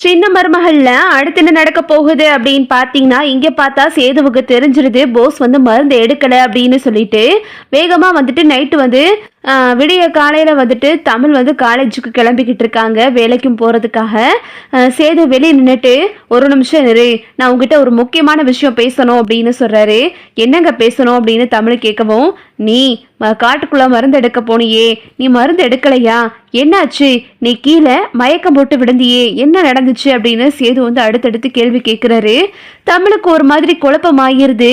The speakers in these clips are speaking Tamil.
சின்ன மருமகள்ல அடுத்து என்ன நடக்க போகுது அப்படின்னு பார்த்தீங்கன்னா, இங்க பார்த்தா சேதுவுக்கு தெரிஞ்சிருது போஸ் வந்து மருந்து எடுக்கல அப்படின்னு சொல்லிட்டு, வேகமா வந்துட்டு நைட்டு வந்து விடிய காலையில வந்துட்டு தமிழ் வந்து காலேஜுக்கு கிளம்பிக்கிட்டு இருக்காங்க வேலைக்கும் போறதுக்காக. சேது வெளியே நின்னுட்டு, "ஒரு நிமிஷம் இரு, நான் உங்ககிட்ட ஒரு முக்கியமான விஷயம் பேசணும்" அப்படின்னு சொல்றாரு. "என்னங்க பேசணும்?" அப்படின்னு தமிழ் கேட்கவும், "நீ காட்டுக்குள்ள மருந்து எடுக்க போனியே, நீ மருந்து எடுக்கலையா? என்னாச்சு? நீ கீழே மயக்கம் போட்டு விழுந்தியே, என்ன நடந்துச்சு?" அப்படின்னு சேது வந்து அடுத்தடுத்து கேள்வி கேட்குறாரு. தமிழுக்கு ஒரு மாதிரி குழப்பமாயிருது.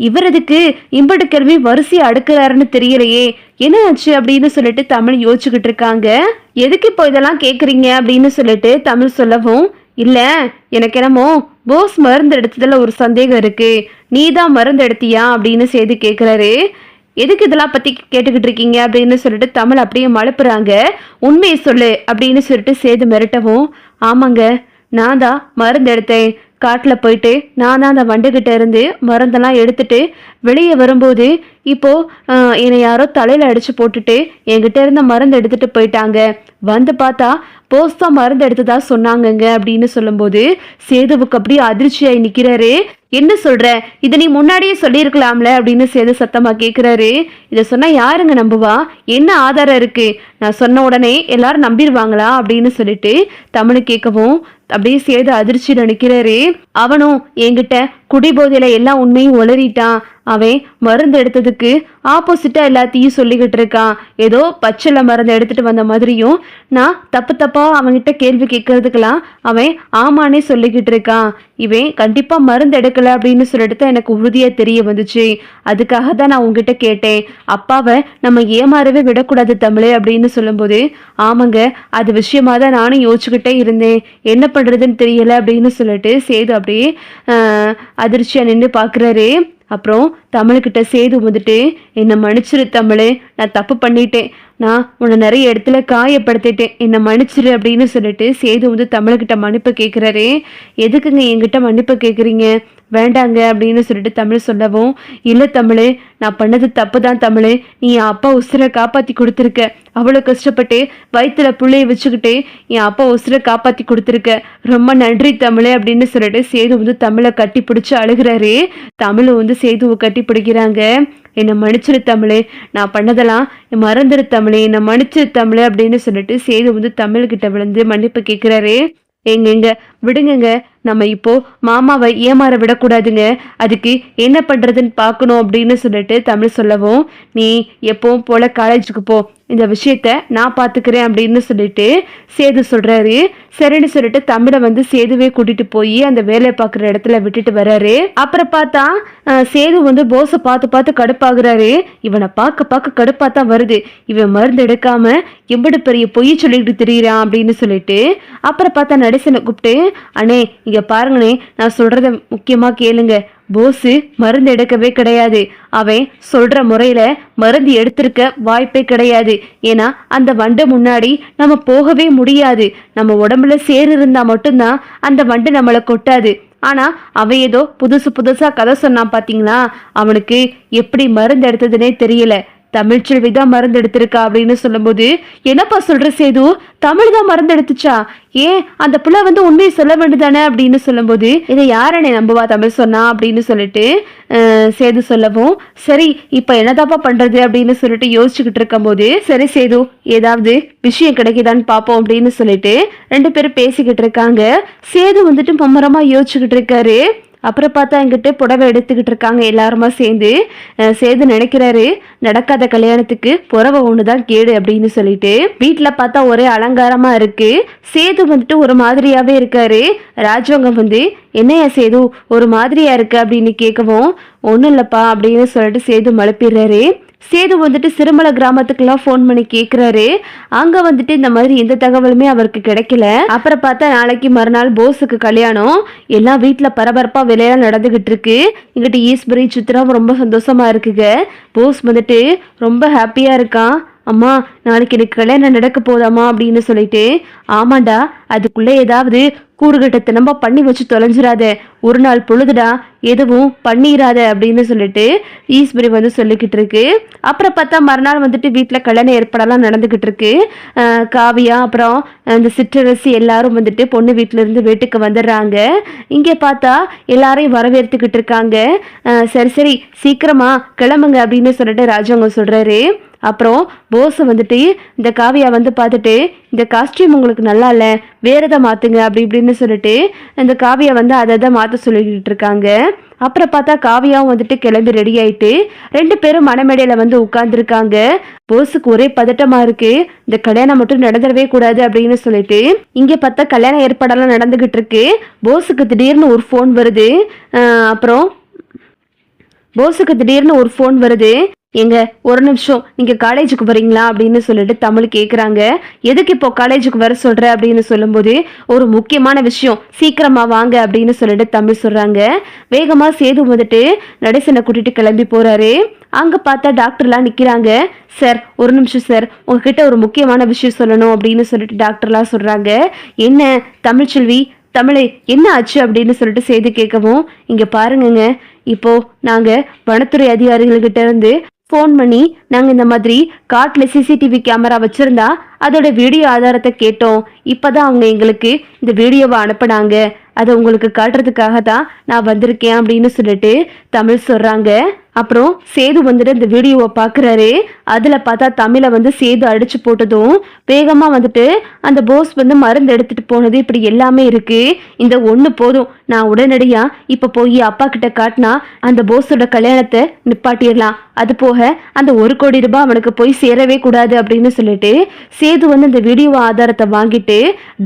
இவர் எதுக்கு இம்பட்டு கேள்வி வரிசையா அடுக்குறாருன்னு தெரியலையே, என்ன ஆச்சு அப்படின்னு சொல்லிட்டு தமிழ் யோசிச்சுக்கிட்டு இருக்காங்க. "எதுக்கு இப்போ இதெல்லாம் கேட்குறீங்க?" அப்படின்னு சொல்லிட்டு தமிழ் சொல்லவும், "இல்ல, எனக்கு என்னமோ போஸ் மருந்து எடுத்ததுல ஒரு சந்தேகம் இருக்கு, நீ தான் மருந்து எடுத்தியா?" அப்படின்னு சேது கேட்குறாரு. "எதுக்கு இதெல்லாம் பத்தி கேட்டுக்கிட்டு இருக்கீங்க?" அப்படின்னு சொல்லிட்டு தமிழ் அப்படியே மழுப்புறாங்க. "உண்மையை சொல்லு" அப்படின்னு சொல்லிட்டு சேது மிரட்டவும், "ஆமாங்க, நான் தான் மருந்து எடுத்தேன். காட்டில் போயிட்டு நான் தான் அந்த வண்டுகிட்ட இருந்து மருந்தெல்லாம் எடுத்துட்டு வெளியே வரும்போது, இப்போ என்னை யாரோ தலையில் அடிச்சு போட்டுட்டு என்கிட்ட இருந்த மருந்து எடுத்துட்டு போயிட்டாங்க. வந்து பார்த்தா போஸ் தான் மருந்து எடுத்ததா சொன்னாங்கங்க" அப்படின்னு சொல்லும்போது சேதுவுக்கு அப்படியே அதிர்ச்சியாகி நிற்கிறாரு. "என்ன சொல்ற? இதை நீ முன்னாடியே சொல்லியிருக்கலாம்ல" அப்படின்னு சேது சத்தமா கேட்குறாரு. "இதை சொன்னா யாருங்க நம்புவா? என்ன ஆதாரம் இருக்கு? நான் சொன்ன உடனே எல்லாரும் நம்பிடுவாங்களா?" அப்படின்னு சொல்லிட்டு தமிழ் கேட்கவும் அப்படியே சேது அதிர்ச்சியில் நிற்கிறாரு. "அவனும் என்கிட்ட குடிபோதையில எல்லா உண்மையும் உளறிட்டான். அவன் மருந்து எடுத்ததுக்கு ஆப்போசிட்டா எல்லாத்தையும் சொல்லிக்கிட்டு இருக்கான். ஏதோ பச்சளை மருந்து எடுத்துட்டு வந்த மாதிரியும், நான் தப்பு தப்பா அவன்கிட்ட கேள்வி கேட்கறதுக்கெல்லாம் அவன் ஆமானே சொல்லிக்கிட்டு இருக்கான். இவன் கண்டிப்பா மருந்து எடுக்கல அப்படின்னு சொல்லிட்டு தான் எனக்கு உறுதியா தெரிய வந்துச்சு. அதுக்காக தான் நான் உங்ககிட்ட கேட்டேன். அப்பாவை நம்ம ஏமாறவே விடக்கூடாது தமிழே" அப்படின்னு சொல்லும்போது, "ஆமாங்க, அது விஷயமா தான் நானும் யோசிச்சுக்கிட்டே இருந்தேன். என்ன பண்றதுன்னு தெரியல" அப்படின்னு சொல்லிட்டு சேது அப்படியே அதிர்ச்சியா நின்று பார்க்குறாரு. அப்புறம் தமிழ்கிட்ட சேது வந்துட்டு, "என்னை மன்னிச்சிரு தமிழ், நான் தப்பு பண்ணிட்டேன். நான் உன்னை நிறைய இடத்துல காயப்படுத்திட்டேன், என்னை மன்னிச்சிரு" அப்படின்னு சொல்லிட்டு சேது வந்து தமிழ்கிட்ட மன்னிப்பு கேட்குறாரு. "எதுக்குங்க என்கிட்ட மன்னிப்பு கேட்குறீங்க? வேண்டாங்க" அப்படின்னு சொல்லிட்டு தமிழ் சொல்லவும், "இல்லை தமிழ், நான் பண்ணது தப்பு தான் தமிழ். நீ என் அப்பா உசுரை காப்பாற்றி கொடுத்துருக்க. அவ்வளோ கஷ்டப்பட்டு வயிற்றுல புள்ளைய வச்சுக்கிட்டு என் அப்பா உசுரை காப்பாற்றி கொடுத்துருக்க. ரொம்ப நன்றி தமிழ்" அப்படின்னு சொல்லிட்டு சேது வந்து தமிழை கட்டி பிடிச்சி அழுகிறாரு. தமிழ் வந்து சேதுவை கட்டி பிடிக்கிறாங்க. "என்னை மன்னிச்சிரு தமிழ், நான் பண்ணதெல்லாம் மறந்துரு தமிழ், என்னை மன்னிச்சிரு தமிழ்" அப்படின்னு சொல்லிட்டு சேது வந்து தமிழ்கிட்ட விழுந்து மன்னிப்பு கேட்குறாரு. "எங்க விடுங்கங்க, நம்ம இப்போ மாமாவை ஏமாற விடக்கூடாதுங்க. அதுக்கு என்ன பண்றதுன்னு பார்க்கணும்" அப்படின்னு சொல்லிட்டு தமிழ் சொல்லவும், "நீ எப்பவும் போல காலேஜுக்கு போ, இந்த விஷயத்த நான் பார்த்துக்கிறேன்" அப்படின்னு சொல்லிட்டு சேது சொல்றாரு. சரின்னு சொல்லிட்டு தமிழை வந்து சேதுவே கூட்டிட்டு போய் அந்த வேலையை பார்க்குற இடத்துல விட்டுட்டு வர்றாரு. அப்புறம் பார்த்தா சேது வந்து போஸை பார்த்து பார்த்து கடுப்பாகிறாரு. இவனை பார்க்க பார்க்க கடுப்பா தான் வருது. இவன் மருந்து எடுக்காம எவ்வளவு பெரிய பொய் சொல்லிட்டு திரியிறான் அப்படின்னு சொல்லிட்டு, அப்புறம் பார்த்தா நடிசனை கூப்பிட்டு, "அண்ணே, இங்க பாருங்கண்ணே, நான் சொல்றத முக்கியமா கேளுங்க. போஸு மருந்து எடுக்கவே கிடையாது. அவன் சொல்ற முறையில மருந்து எடுத்திருக்க வாய்ப்பே கிடையாது. ஏன்னா அந்த வண்டு முன்னாடி நம்ம போகவே முடியாது. நம்ம உடம்புல சேறு இருந்தா மட்டும்தான் அந்த வண்டு நம்மளை கொட்டாது. ஆனா அவன் ஏதோ புதுசு புதுசா கதை சொன்னான் பாத்தீங்களா, அவனுக்கு எப்படி மருந்து எடுத்ததுன்னே தெரியல. தமிழ்ச்செல்வி தான் மருந்து எடுத்திருக்கா" அப்படின்னு சொல்லும்போது, "என்னப்பா சொல்ற சேது, தமிழ் தான் மருந்து எடுத்துச்சா? ஏன் அந்த பிள்ளை வந்து உண்மையை சொல்ல வேண்டியதானே?" அப்படின்னு சொல்லும்போது, "இதை யாரனே நம்புவா தமிழ் சொன்னா?" அப்படின்னு சொல்லிட்டு சேது சொல்லவும், "சரி, இப்ப என்னதாப்பா பண்றது?" அப்படின்னு சொல்லிட்டு யோசிச்சுக்கிட்டு இருக்கும் போது, "சரி சேது, ஏதாவது விஷயம் கிடைக்குதான்னு பார்ப்போம்" அப்படின்னு சொல்லிட்டு 2 பேரும் பேசிக்கிட்டு இருக்காங்க. சேது வந்துட்டு மும்மரமா யோசிச்சுக்கிட்டு இருக்காரு. அப்புறம் பார்த்தா என்கிட்ட புடவை எடுத்துக்கிட்டு இருக்காங்க எல்லாருமா சேர்ந்து. சேது நினைக்கிறாரு, நடக்காத கல்யாணத்துக்கு புடவை ஒண்ணுதான் கேடு அப்படின்னு சொல்லிட்டு. வீட்டில் பார்த்தா ஒரே அலங்காரமா இருக்கு. சேது வந்துட்டு ஒரு மாதிரியாவே இருக்காரு. ராஜவங்க வந்து, "என்னையா சேது ஒரு மாதிரியா இருக்கு?" அப்படின்னு கேட்கவும், "ஒன்றும் இல்லைப்பா" அப்படின்னு சொல்லிட்டு சேது மழுப்பிடுறாரு. சேது வந்துட்டு சிறுமலை கிராமத்துக்கெல்லாம் ஃபோன் பண்ணி கேட்குறாரு. அங்கே வந்துட்டு இந்த மாதிரி எந்த தகவலுமே அவருக்கு கிடைக்கல. அப்புறம் பார்த்தா நாளைக்கு மறுநாள் போஸுக்கு கல்யாணம். எல்லாம் வீட்டில் பரபரப்பாக வேலையெல்லாம் நடந்துகிட்டு இருக்கு. இங்கிட்ட ஈஸ்வரி சித்ராவும் ரொம்ப சந்தோஷமா இருக்குங்க. போஸ் வந்துட்டு ரொம்ப ஹாப்பியாக இருக்கான். அம்மா நாளைக்கு எனக்கு கல்யாணம் நடக்க போதாமா அப்படின்னு சொல்லிட்டு, ஆமாண்டா அதுக்குள்ளே ஏதாவது கூறுகட்டத்தனமா பண்ணி வச்சு தொலைஞ்சிடாத, ஒரு நாள் பொழுதுடா எதுவும் பண்ணிடாத அப்படின்னு சொல்லிட்டு ஈஸ்வரி வந்து சொல்லிக்கிட்டு இருக்கு. அப்புறம் பார்த்தா மறுநாள் வந்துட்டு வீட்டில் கல்யாண ஏற்பாடெல்லாம் நடந்துக்கிட்டு இருக்கு. காவியா அப்புறம் இந்த சிற்றரசி எல்லாரும் வந்துட்டு பொண்ணு வீட்டில இருந்து வீட்டுக்கு வந்துடுறாங்க. இங்கே பார்த்தா எல்லாரையும் வரவேற்றுக்கிட்டு இருக்காங்க. சரி சரி சீக்கிரமா கிளம்புங்க அப்படின்னு சொல்லிட்டு ராஜாங்க சொல்றாரு. அப்புறம் போஸ் வந்துட்டு இந்த காவியா வந்து பார்த்துட்டு, இந்த காஸ்டியூம் உங்களுக்கு நல்லா இல்லை, வேற எதை மாற்றுங்க அப்படி இப்படின்னு சொல்லிட்டு இந்த காவியா வந்து அதை மாற்ற சொல்லிக்கிட்டு இருக்காங்க. அப்புறம் பார்த்தா காவியாவும் வந்துட்டு கிளம்பி ரெடி ஆயிட்டு 2 பேரும் மணமேடையில வந்து உட்கார்ந்துருக்காங்க. போஸுக்கு ஒரே பதட்டமா இருக்கு, இந்த கல்யாணம் மட்டும் நடந்துடவே கூடாது அப்படின்னு சொல்லிட்டு இங்க பார்த்தா கல்யாண ஏற்பாடெல்லாம் நடந்துகிட்டு இருக்கு. போஸுக்கு திடீர்னு ஒரு ஃபோன் வருது. எங்க ஒரு நிமிஷம் நீங்க காலேஜுக்கு வரீங்களா அப்படின்னு சொல்லிட்டு தமிழ் கேட்குறாங்க. எதுக்கு இப்போ காலேஜுக்கு வர சொல்ற அப்படின்னு சொல்லும்போது, ஒரு முக்கியமான விஷயம் சீக்கிரமா வாங்க அப்படின்னு சொல்லிட்டு தமிழ் சொல்றாங்க. வேகமா சேது வந்துட்டு நடேசனை கூட்டிட்டு கிளம்பி போறாரு. அங்க பார்த்தா டாக்டர்லாம் நிக்கிறாங்க. சார் ஒரு நிமிஷம் சார், உங்ககிட்ட ஒரு முக்கியமான விஷயம் சொல்லணும் அப்படின்னு சொல்லிட்டு டாக்டர்லாம் சொல்றாங்க. என்ன தமிழ்ச்செல்வி, தமிழை என்ன ஆச்சு அப்படின்னு சொல்லிட்டு செய்தி கேட்கவும், இங்க பாருங்கங்க, இப்போ நாங்க வனத்துறை அதிகாரிகள்கிட்ட இருந்து ஃபோன் பண்ணி நாங்கள் இந்த மாதிரி காட்டில் சிசிடிவி கேமரா வச்சுருந்தா அதோட வீடியோ ஆதாரத்தை கேட்டோம். இப்போ தான் அவங்க எங்களுக்கு இந்த வீடியோவை அனுப்பினாங்க. அதை உங்களுக்கு காட்டுறதுக்காக தான் நான் வந்திருக்கேன் அப்படின்னு சொல்லிட்டு தமிழ் சொல்கிறாங்க. அப்புறம் சேது வந்துட்டு இந்த வீடியோவை பார்க்குறாரு. அதில் பார்த்தா தமிழை வந்து சேது அடித்து போட்டதும் வேகமாக வந்துட்டு அந்த போஸ் வந்து மருந்து எடுத்துகிட்டு போனது இப்படி எல்லாமே இருக்குது. இந்த ஒன்று போதும், நான் உடனடியாக இப்போ போய் அப்பா கிட்ட காட்டினா அந்த போஸோட கல்யாணத்தை நிப்பாட்டிடலாம். அது போக அந்த 1 கோடி ரூபாய் அவனுக்கு போய் சேரவே கூடாது அப்படின்னு சொல்லிட்டு சேது வந்து இந்த வீடியோ ஆதாரத்தை வாங்கிட்டு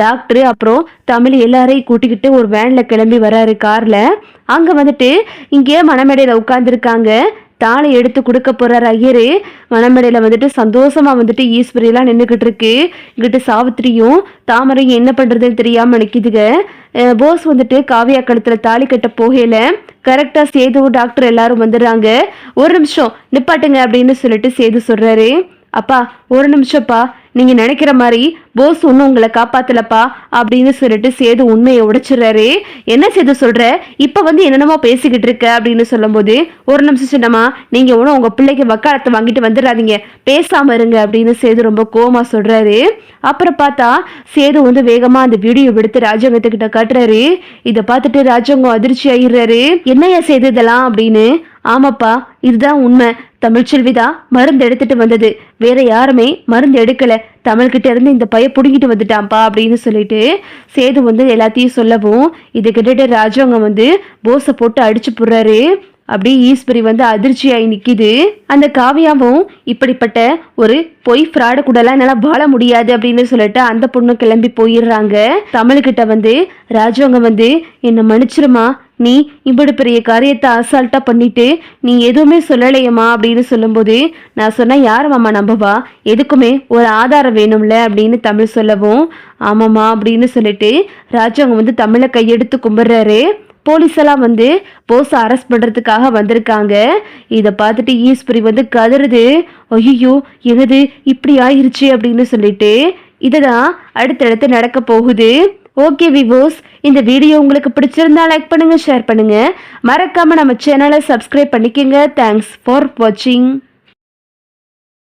டாக்டர் அப்புறம் தமிழ் எல்லாரையும் கூட்டிக்கிட்டு ஒரு வேன்ல கிளம்பி வராரு கார்ல. அங்க வந்துட்டு இங்கே மணமேடையில உட்கார்ந்துருக்காங்க. தாளை எடுத்து கொடுக்க போறாரு ஐயரு. மணமேடையில வந்துட்டு சந்தோஷமா வந்துட்டு ஈஸ்வரியெல்லாம் நின்றுக்கிட்டு இருக்கு. இங்கிட்டு சாவித்திரியும் தாமரையும் என்ன பண்றதுன்னு தெரியாம நிற்கிதுங்க. போஸ் வந்துட்டு காவியா கழுத்துல தாலி கட்ட போகல. கரெக்டா சேது டாக்டர் எல்லாரும் வந்துடுறாங்க. ஒரு நிமிஷம் நிப்பாட்டுங்க அப்படின்னு சொல்லிட்டு சேது சொல்றாரு. அப்பா ஒரு நிமிஷப்பா, நீங்க நினைக்கிற மாதிரி போஸ் ஒன்றும் உங்களை காப்பாத்தலப்பா அப்படின்னு சொல்லிட்டு சேது உண்மையை உடைச்சிடுறாரு. என்ன சேது சொல்ற, இப்ப வந்து என்னென்னமோ பேசிக்கிட்டு இருக்க அப்படின்னு சொல்லும் போது, ஒரு நிமிஷம் சின்னம்மா, நீங்க ஒன்றும் உங்க பிள்ளைக்கு வக்காலத்தை வாங்கிட்டு வந்துடாதீங்க, பேசாம இருங்க அப்படின்னு சேது ரொம்ப கோவமா சொல்றாரு. அப்புறம் பார்த்தா சேது வந்து வேகமா அந்த வீடியோ எடுத்து ராஜாங்கத்துக்கிட்ட காட்டுறாரு. இதை பார்த்துட்டு ராஜாங்கம் அதிர்ச்சி ஆயிடுறாரு. என்னையா சேது இதெல்லாம் அப்படின்னு. ஆமாப்பா இதுதான் உண்மை, தமிழ்ச்செல்விதான் மருந்து எடுத்துட்டு வந்தது, வேற யாருமே மருந்து எடுக்கல, தமிழ்கிட்ட இருந்து இந்த பைய புடுங்கிட்டு வந்துட்டான்ப்பா அப்படின்னு சொல்லிட்டு சேது வந்து எல்லாத்தையும் சொல்லவும், இது கிட்ட ராஜாங்க வந்து போஸை போட்டு அடிச்சு போடுறாரு. அப்படி ஈஸ்வரி வந்து அதிர்ச்சியாகி நிற்கிது. அந்த காவியாவும் இப்படிப்பட்ட ஒரு பொய் ஃப்ராடு கூடலாம் என்னால் வாழ முடியாது அப்படின்னு சொல்லிட்டு அந்த பொண்ணு கிளம்பி போயிடுறாங்க. தமிழ்கிட்ட வந்து ராஜாங்க வந்து என்னை மன்னிச்சிருமா, நீ இப்படி பெரிய காரியத்தை அசால்ட்டா பண்ணிட்டு நீ எதுவுமே சொல்லலையம்மா அப்படின்னு சொல்லும்போது, நான் சொன்னா யாரம்மா நம்பவா, எதுக்குமே ஒரு ஆதாரம் வேணும்ல அப்படின்னு தமிழ் சொல்லவும், ஆமாம்மா அப்படின்னு சொல்லிட்டு ராஜாங்க வந்து தமிழை கையெடுத்து கும்பிடுறாரு. போலீஸ் எல்லாம் வந்து போஸை அரெஸ்ட் பண்றதுக்காக வந்திருக்காங்க. இதை பார்த்துட்டு ஈஸ்வரி வந்து கதறுது. ஐயோ என்னது இப்படி ஆயிருச்சு அப்படின்னு சொல்லிட்டு. இதுதான் அடுத்தடுத்து நடக்க போகுது. ஓகே விவோஸ், இந்த வீடியோ உங்களுக்கு பிடிச்சிருந்தா லைக் பண்ணுங்க, ஷேர் பண்ணுங்க, மறக்காம நம்ம சேனலை சப்ஸ்கிரைப் பண்ணிக்கோங்க. தேங்க்ஸ் ஃபார் வாட்சிங்.